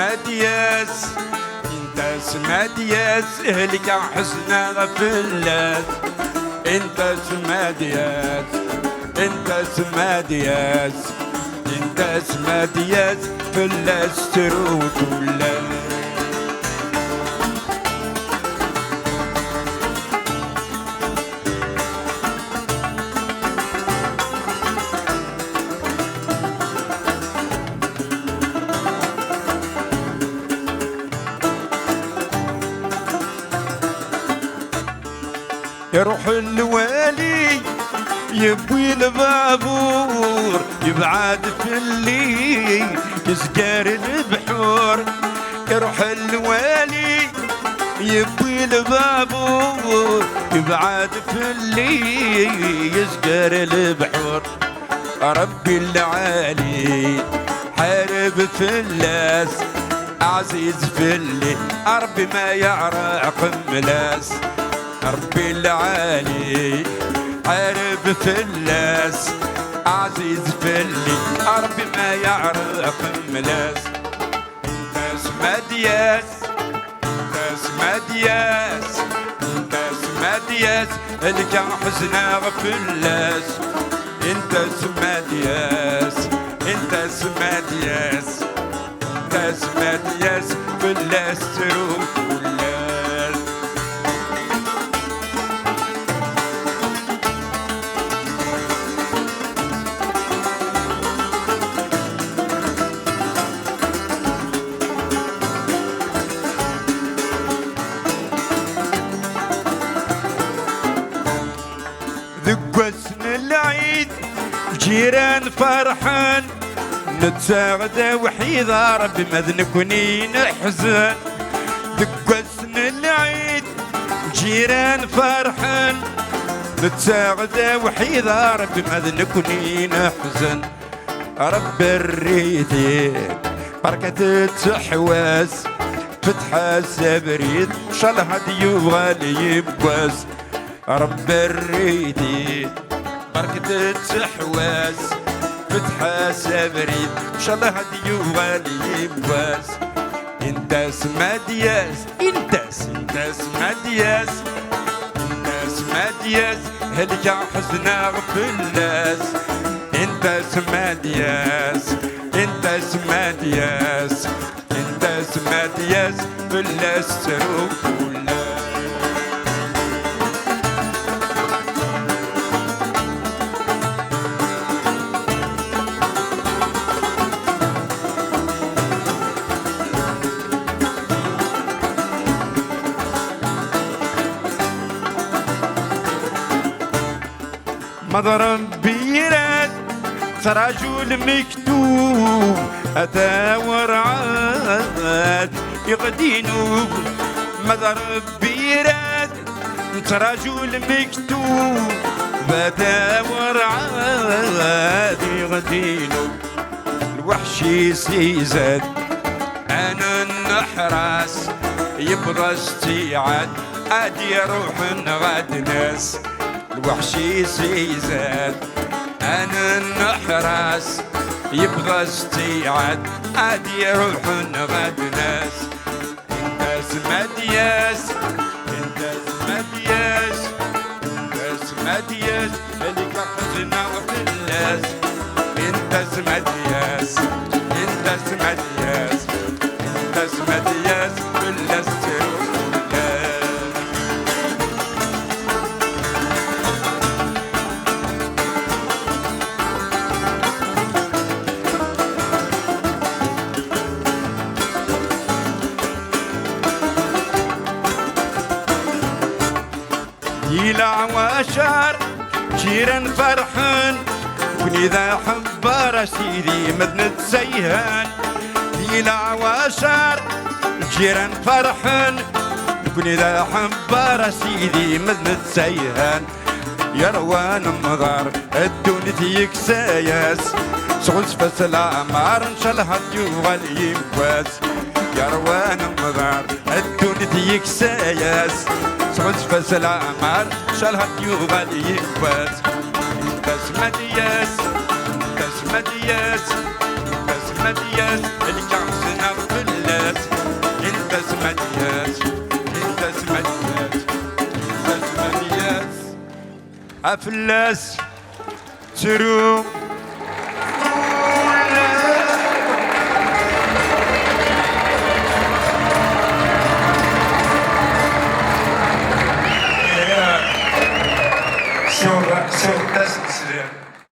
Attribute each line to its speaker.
Speaker 1: سمادياس انت سمادياس اهلك حسنا غفلات انت سمادياس انت سمادياس انت سمادياس فلاس تروت ولا يروح الوالي يبوي البابور يبعد في الليل يسكر البحور يروح الوالي يبوي البابور يبعد في الليل يسكر البحور ربي العالي حارب فلاس عزيز في الليل ربي ما يعرق ملاس ربي العالي عارف فلاس عزيز فلي ربي ما يعرف ملاس انت سمادياس انت سمادياس انت سمادياس اللي حزنا فلاس انت سمادياس انت سمادياس انت سمادياس فلاس تروح ذقسن العيد جيران فرحان نتساعد وحيد ربي ما ذنكوني نحزن ذقسن العيد جيران فرحان نتساعد وحيد ربي ما ذنكوني نحزن رب الريدي بركة تحواس فتح السبريد ان شاء الله هدي يبغى لي يبواس رب الريدي بركة تحواس فتح سبريد ان شاء الله هدي يغالي يبواس انت سمادياس انت سمادياس انت سمادياس هلك حزنا غفلاس انت سمادياس انت سمادياس انت سمادياس فلاس تروح مضرب بيراد سراجول مكتوب أتى ورعاد يغدينو مضرب بيراد سراجول مكتوب أتى ورعاد يغدينو الوحشي سيزاد أنا النحراس يبغى استيعاد عادي يروح نغاد ناس الوحشي سيزاد انا النحراس يبغى استيعاد عاد يروح نغاد ناس انت سمادياس انت سمادياس انت سمادياس اللي كحزنا وفلاس انت سمادياس انت سمادياس انت سمادياس فلاس تروح يلا واشار جيران فرحان كون إذا حبار سيدي مدنة سيهان يلا واشار جيران فرحان كون إذا حبار سيدي مدنة سيهان يا روان مغار الدنيا يكساياس شغل فس الأعمار إن شاء الله هتجوغ اليمكواس يا روان مغار الدنيا يكساياس شغل فس الأعمار إن شاء الله هتجوغ اليمكواس انت سمادياس انت سمادياس انت سمادياس اللي كان سنة في الله أفلاس ترو